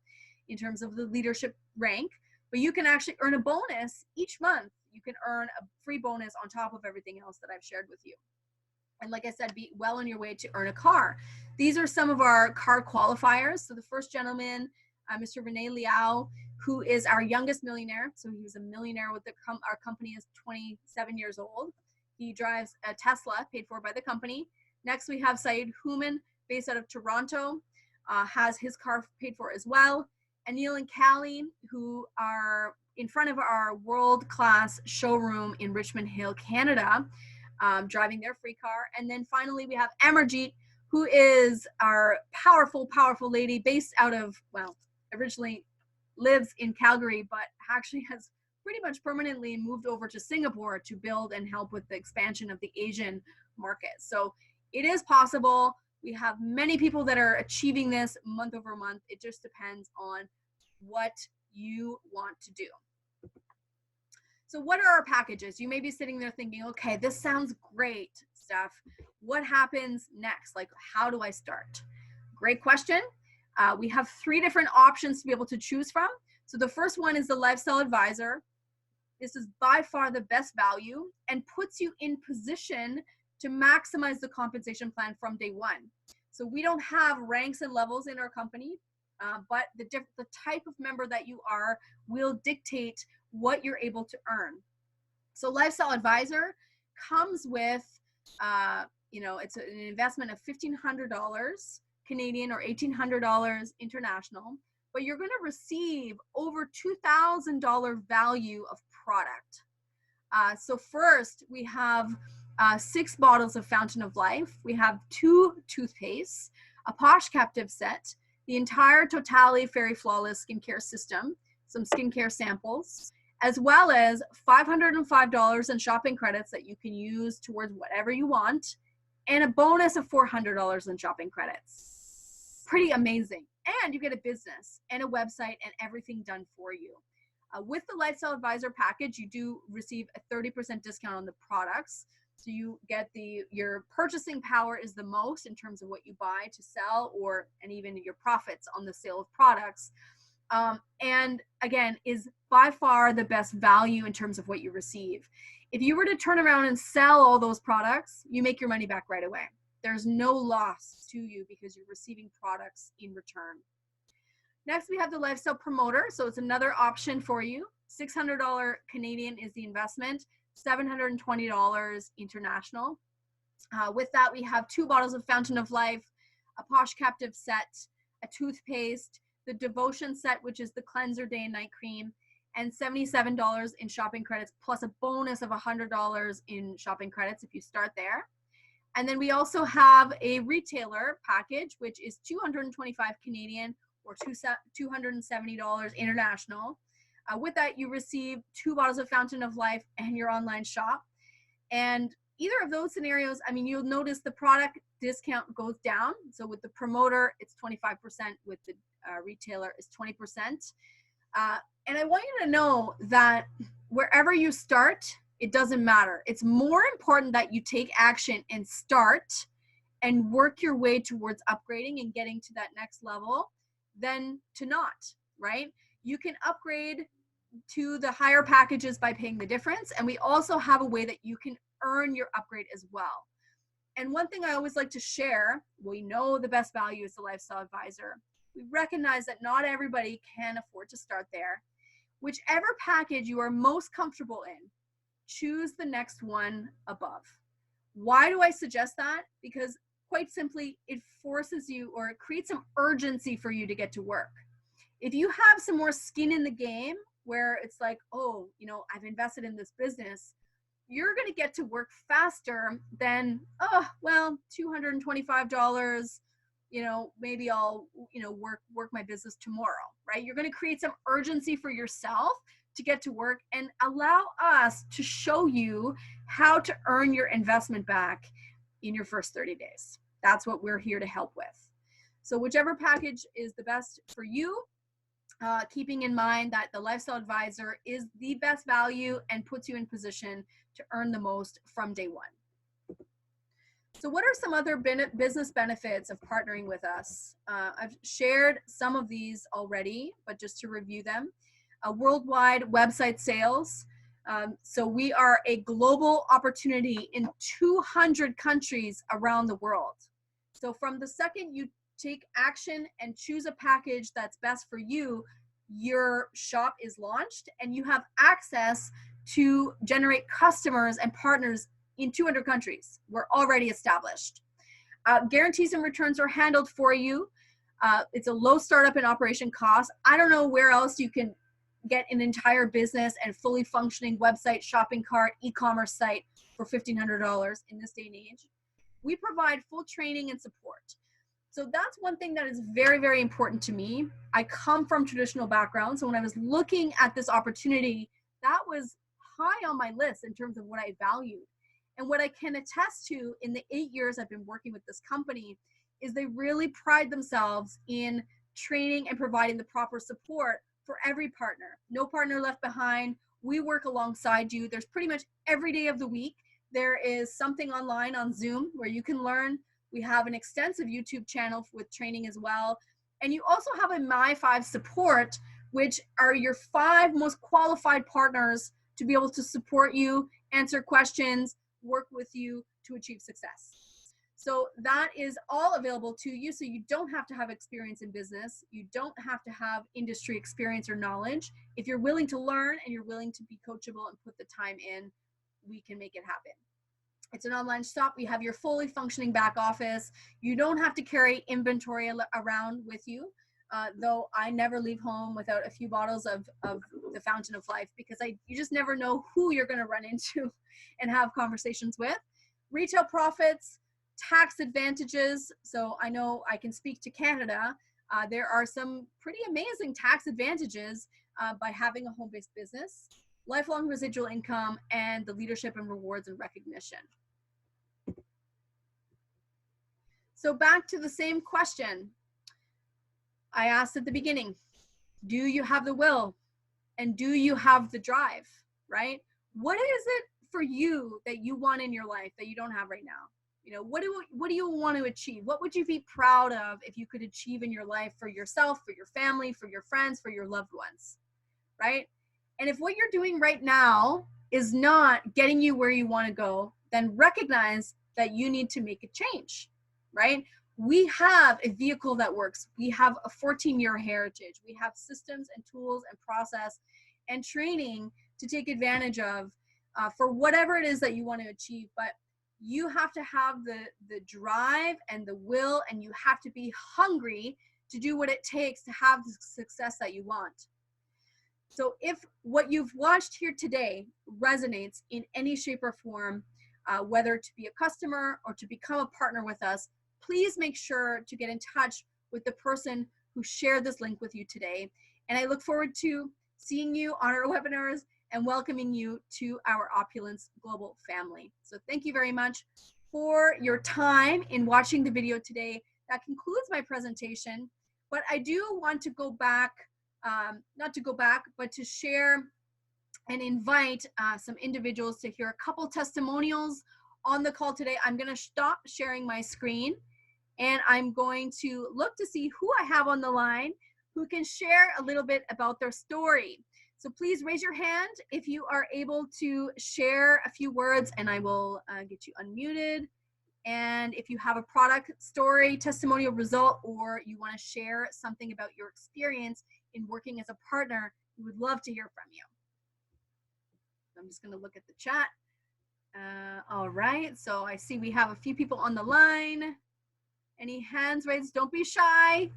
Speaker 1: in terms of the leadership rank, but you can actually earn a bonus each month. You can earn a free bonus on top of everything else that I've shared with you. And like I said, be well on your way to earn a car. These are some of our car qualifiers. So the first gentleman, Mr. Rene Liao, who is our youngest millionaire. So he was a millionaire with our company is 27 years old. He drives a Tesla paid for by the company. Next, we have Saeed Human, based out of Toronto, has his car paid for as well. And Neil and Callie, who are in front of our world-class showroom in Richmond Hill, Canada, driving their free car. And then finally, we have Amarjeet, who is our powerful, powerful lady based out of, well, originally lives in Calgary, but actually has pretty much permanently moved over to Singapore to build and help with the expansion of the Asian market. So it is possible. We have many people that are achieving this month over month. It just depends on what you want to do. So what are our packages? You may be sitting there thinking, okay, this sounds great, Steph. What happens next? Like, how do I start? Great question. We have 3 different options to be able to choose from. So the first one is the Lifestyle Advisor. This is by far the best value and puts you in position to maximize the compensation plan from day one. So we don't have ranks and levels in our company, but the type of member that you are will dictate what you're able to earn. So Lifestyle Advisor comes with, it's an investment of $1,500 Canadian or $1,800 international, but you're going to receive over $2,000 value of product. So first, we have 6 bottles of Fountain of Life. We have 2 toothpastes, a Posh Captive set, the entire Totality FERI Flawless skincare system, some skincare samples, as well as $505 in shopping credits that you can use towards whatever you want, and a bonus of $400 in shopping credits. Pretty amazing. And you get a business and a website and everything done for you. With the Lifestyle Advisor package, you do receive a 30% discount on the products. So you get your purchasing power is the most in terms of what you buy to sell, and even your profits on the sale of products. And again, is by far the best value in terms of what you receive. If you were to turn around and sell all those products, you make your money back right away. There's no loss to you because you're receiving products in return. Next, we have the Lifestyle Promoter. So it's another option for you. $600 Canadian is the investment, $720 international. With that, we have 2 bottles of Fountain of Life, a Posh Captive set, a toothpaste, the Devotion set, which is the cleanser day and night cream, and $77 in shopping credits, plus a bonus of $100 in shopping credits if you start there. And then we also have a retailer package, which is $225 Canadian or $270 international. With that, you receive 2 bottles of Fountain of Life and your online shop. And either of those scenarios, I mean, you'll notice the product discount goes down. So with the promoter, it's 25%. With the retailer, it's 20%. And I want you to know that wherever you start, it doesn't matter. It's more important that you take action and start and work your way towards upgrading and getting to that next level than to not, right? You can upgrade to the higher packages by paying the difference. And we also have a way that you can earn your upgrade as well. And one thing I always like to share, we know the best value is the Lifestyle Advisor. We recognize that not everybody can afford to start there. Whichever package you are most comfortable in, choose the next one above. Why do I suggest that? Because quite simply, it forces you, or it creates some urgency for you to get to work. If you have some more skin in the game, where it's like, oh, I've invested in this business, you're going to get to work faster than, oh, well, $225, maybe I'll, work my business tomorrow, right? You're going to create some urgency for yourself to get to work and allow us to show you how to earn your investment back in your first 30 days. That's what we're here to help with. So whichever package is the best for you, keeping in mind that the Lifestyle Advisor is the best value and puts you in position to earn the most from day one. So what are some other business benefits of partnering with us? I've shared some of these already, but just to review them. Worldwide website sales. So we are a global opportunity in 200 countries around the world. So from the second you take action and choose a package that's best for you, your shop is launched and you have access to generate customers and partners in 200 countries. We're already established. Guarantees and returns are handled for you. It's a low startup and operation cost. I don't know where else you can get an entire business and fully functioning website, shopping cart, e-commerce site for $1,500 in this day and age. We provide full training and support. So that's one thing that is very, very important to me. I come from traditional background, so when I was looking at this opportunity, that was high on my list in terms of what I valued. And what I can attest to in the 8 years I've been working with this company is they really pride themselves in training and providing the proper support for every partner. No partner left behind. We work alongside you. There's pretty much every day of the week, there is something online on Zoom where you can learn. We have an extensive YouTube channel with training as well. And you also have a My5 support, which are your 5 most qualified partners to be able to support you, answer questions, work with you to achieve success. So that is all available to you. So you don't have to have experience in business. You don't have to have industry experience or knowledge. If you're willing to learn and you're willing to be coachable and put the time in, we can make it happen. It's an online shop. We have your fully functioning back office. You don't have to carry inventory around with you. Though I never leave home without a few bottles of the Fountain of Life, because you just never know who you're going to run into and have conversations with. Retail profits, tax advantages. So I know I can speak to Canada. There are some pretty amazing tax advantages by having a home-based business, lifelong residual income, and the leadership and rewards and recognition. So back to the same question I asked at the beginning. Do you have the will? And do you have the drive, right? What is it for you that you want in your life that you don't have right now? You know, what do you want to achieve? What would you be proud of if you could achieve in your life for yourself, for your family, for your friends, for your loved ones, right? And if what you're doing right now is not getting you where you want to go, then recognize that you need to make a change, right? We have a vehicle that works. We have a 14-year heritage. We have systems and tools and process and training to take advantage of for whatever it is that you want to achieve. But you have to have the drive and the will, and you have to be hungry to do what it takes to have the success that you want. So if what you've watched here today resonates in any shape or form, whether to be a customer or to become a partner with us, please make sure to get in touch with the person who shared this link with you today. And I look forward to seeing you on our webinars and welcoming you to our Opulence Global family. So thank you very much for your time in watching the video today. That concludes my presentation, but I do want to go back, not to go back, but to share and invite some individuals to hear a couple testimonials on the call today. I'm going to stop sharing my screen and I'm going to look to see who I have on the line who can share a little bit about their story. So please raise your hand if you are able to share a few words, and I will get you unmuted. And if you have a product story, testimonial result, or you want to share something about your experience in working as a partner, we would love to hear from you. I'm just going to look at the chat. All right, so I see we have a few people on the line. Any hands raised? Don't be shy.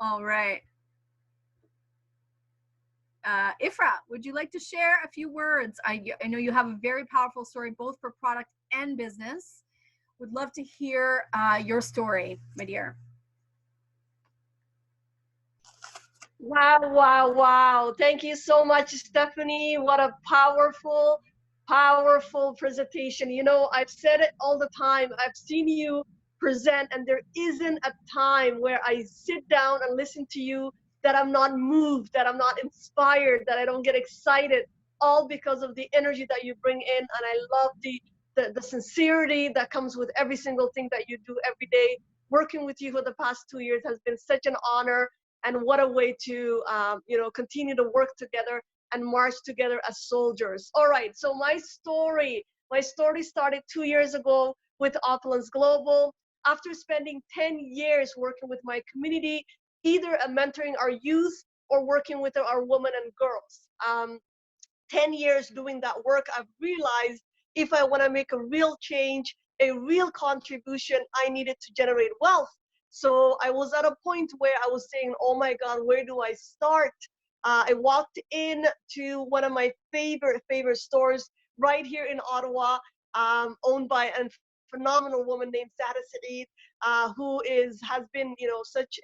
Speaker 1: All right. Ifra, would you like to share a few words? I know you have a very powerful story, both for product and business. Would love to hear your story, my dear.
Speaker 2: Wow, wow, wow. Thank you so much, Stephanie. What a powerful, powerful presentation. You know, I've said it all the time. I've seen you present, and there isn't a time where I sit down and listen to you that I'm not moved, that I'm not inspired, that I don't get excited. all because of the energy that you bring in. And I love the sincerity that comes with every single thing that you do every day. Working with you for the past 2 years has been such an honor, and what a way to continue to work together and march together as soldiers. All right, so my story started 2 years ago with Opulence Global. After spending 10 years working with my community, either mentoring our youth or working with our women and girls. 10 years doing that work, I've realized if I want to make a real change, a real contribution, I needed to generate wealth. So I was at a point where I was saying, oh my God, where do I start? I walked in to one of my favorite stores right here in Ottawa, owned by a phenomenal woman named Sada Saeed, who has been, such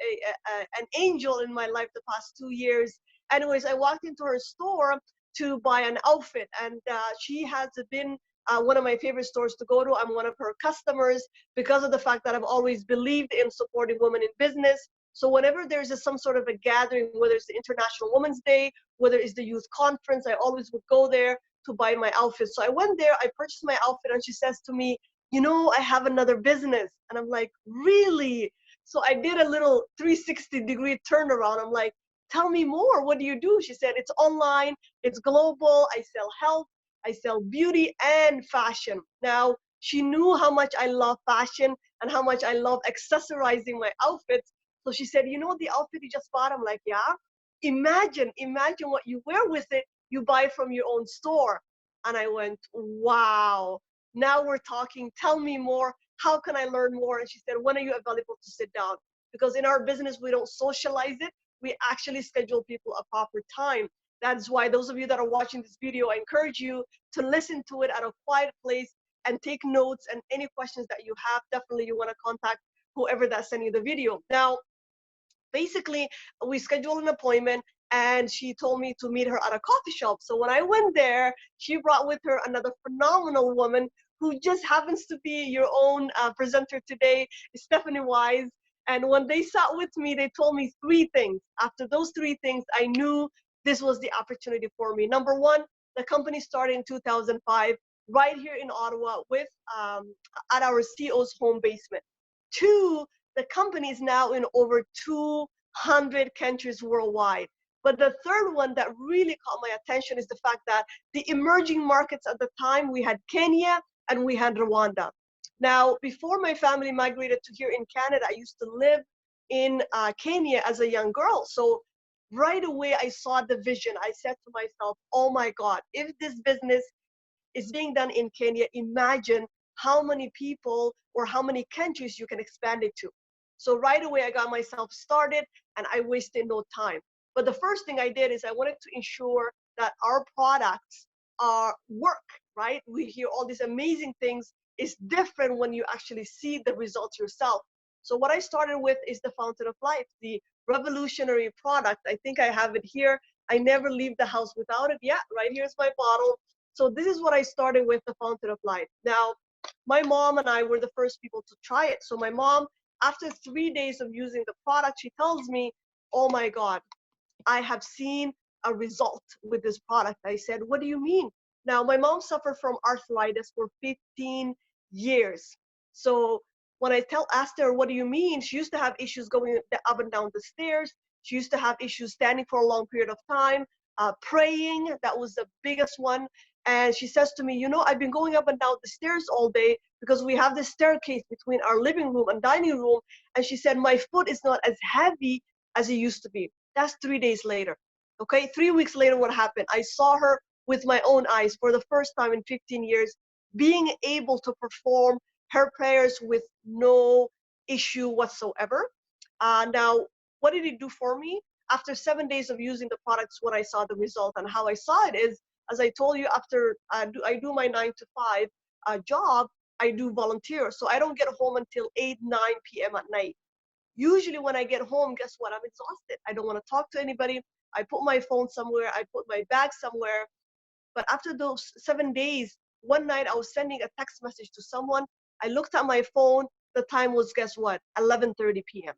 Speaker 2: an angel in my life the past 2 years. Anyways, I walked into her store to buy an outfit, and she has been one of my favorite stores to go to. I'm one of her customers because of the fact that I've always believed in supporting women in business. So whenever there's some sort of a gathering, whether it's the International Women's Day, whether it's the youth conference, I always would go there to buy my outfit. So I went there, I purchased my outfit, and she says to me, I have another business. And I'm like, really? So I did a little 360-degree turnaround. I'm like, tell me more. What do you do? She said, it's online, it's global. I sell health, I sell beauty and fashion. Now, she knew how much I love fashion and how much I love accessorizing my outfits. So she said, the outfit you just bought? I'm like, yeah. Imagine what you wear with it, you buy from your own store. And I went, wow. Now we're talking. Tell me more. How can I learn more? And she said, when are you available to sit down? Because in our business, we don't socialize it. We actually schedule people a proper time. That's why those of you that are watching this video, I encourage you to listen to it at a quiet place and take notes, and any questions that you have, definitely you want to contact whoever that's sending you the video. Now, basically, we scheduled an appointment and she told me to meet her at a coffee shop. So when I went there, she brought with her another phenomenal woman who just happens to be your own presenter today, Stephanie Wise. And when they sat with me, they told me 3 things. After those 3 things, I knew this was the opportunity for me. Number 1, the company started in 2005 right here in Ottawa with at our CEO's home basement. 2, the company is now in over 200 countries worldwide. But the third one that really caught my attention is the fact that the emerging markets at the time, we had Kenya and we had Rwanda. Now, before my family migrated to here in Canada, I used to live in Kenya as a young girl. So right away, I saw the vision. I said to myself, oh my God, if this business is being done in Kenya, imagine how many people or how many countries you can expand it to. So right away, I got myself started and I wasted no time. But the first thing I did is I wanted to ensure that our products work, right? We hear all these amazing things. It's different when you actually see the results yourself. So what I started with is the Fountain of Life, the revolutionary product. I think I have it here. I never leave the house without it. Yeah, right here's my bottle. So this is what I started with, the Fountain of Life. Now, my mom and I were the first people to try it. So my mom, after 3 days of using the product, she tells me, oh my God, I have seen a result with this product. I said, what do you mean? Now, my mom suffered from arthritis for 15 years. So when I asked her, what do you mean? She used to have issues going up and down the stairs. She used to have issues standing for a long period of time, praying. That was the biggest one. And she says to me, I've been going up and down the stairs all day because we have this staircase between our living room and dining room. And she said, my foot is not as heavy as it used to be. That's 3 days later. Okay, 3 weeks later, what happened? I saw her with my own eyes for the first time in 15 years, being able to perform her prayers with no issue whatsoever. Now, what did it do for me? After 7 days of using the products, what I saw the result and how I saw it is, as I told you, after I do my 9 to 5 job, I do volunteer. So I don't get home until 8, 9 p.m. at night. Usually when I get home, guess what? I'm exhausted. I don't want to talk to anybody. I put my phone somewhere. I put my bag somewhere. But after those 7 days, one night I was sending a text message to someone. I looked at my phone. The time was, guess what? 11:30 p.m.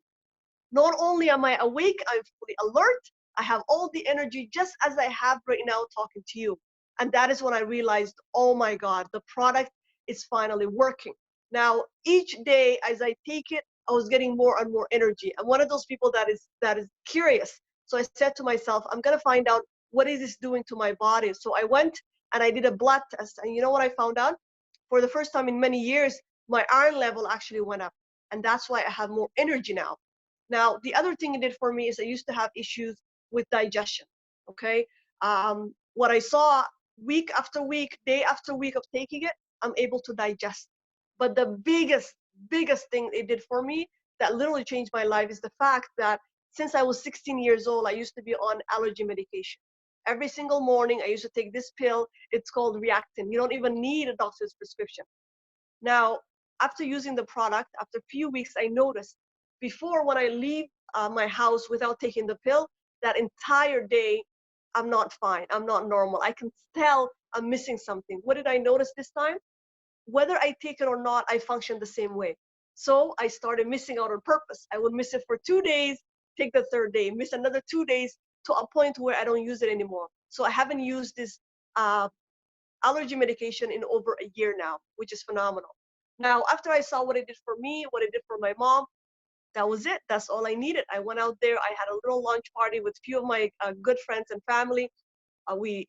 Speaker 2: Not only am I awake, I'm fully alert. I have all the energy just as I have right now talking to you. And that is when I realized, oh my God, the product is finally working. Now, each day as I take it, I was getting more and more energy. I'm one of those people that is curious. So I said to myself, I'm gonna find out what is this doing to my body. So I went and I did a blood test, and you know what I found out? For the first time in many years, my iron level actually went up, and that's why I have more energy now. Now, the other thing it did for me is I used to have issues with digestion. Okay, what I saw week after week, day after week of taking it, I'm able to digest. But the biggest thing it did for me that literally changed my life is the fact that since I was 16 years old, I used to be on allergy medication. Every single morning, I used to take this pill. It's called Reactin. You don't even need a doctor's prescription. Now, after using the product, after a few weeks, I noticed before when I leave my house without taking the pill, that entire day, I'm not fine. I'm not normal. I can tell I'm missing something. What did I notice this time? Whether I take it or not, I function the same way. So I started missing out on purpose. I would miss it for 2 days, take the third day, miss another 2 days to a point where I don't use it anymore. So I haven't used this uh, allergy medication in over a year now, which is phenomenal. Now, after I saw what it did for me, what it did for my mom, that was it. That's all I needed. I went out there. I had a little lunch party with a few of my good friends and family. We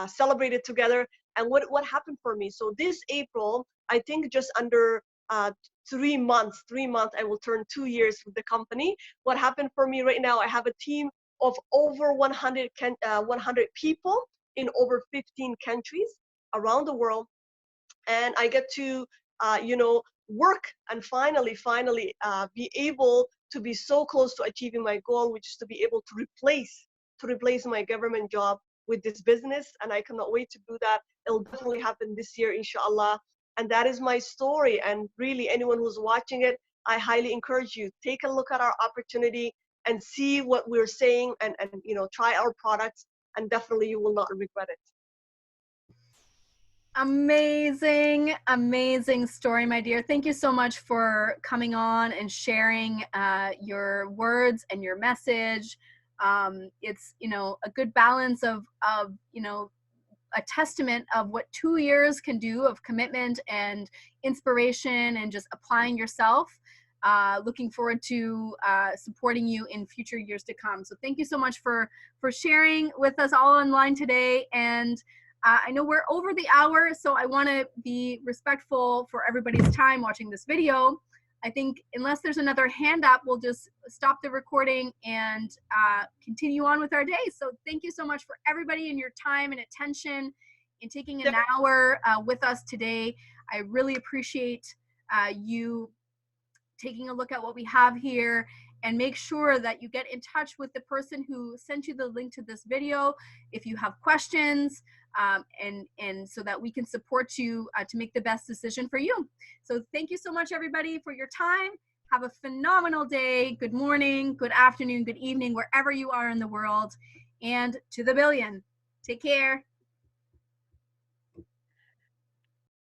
Speaker 2: celebrated together. And what happened for me? So this April, I think just under 3 months, I will turn 2 years with the company. What happened for me right now? I have a team of over 100 people in over 15 countries around the world, and I get to work and finally be able to be so close to achieving my goal, which is to be able to replace my government job with this business. And I cannot wait to do that. It'll definitely happen this year, inshallah. And that is my story. And really, anyone who's watching it, I highly encourage you, take a look at our opportunity and see what we're saying, and try our products, and definitely you will not regret it.
Speaker 1: Amazing, amazing story, my dear. Thank you so much for coming on and sharing your words and your message. It's a good balance of a testament of what 2 years can do of commitment and inspiration and just applying yourself. Looking forward to supporting you in future years to come. So thank you so much for sharing with us all online today. And I know we're over the hour, so I want to be respectful for everybody's time watching this video. I think unless there's another hand up, we'll just stop the recording and continue on with our day. So thank you so much for everybody and your time and attention in taking an hour with us today. I really appreciate you taking a look at what we have here, and make sure that you get in touch with the person who sent you the link to this video if you have questions, and so that we can support you to make the best decision for you. So thank you so much, everybody, for your time. Have a phenomenal day. Good morning, good afternoon, good evening, wherever you are in the world, and to the billion. Take care.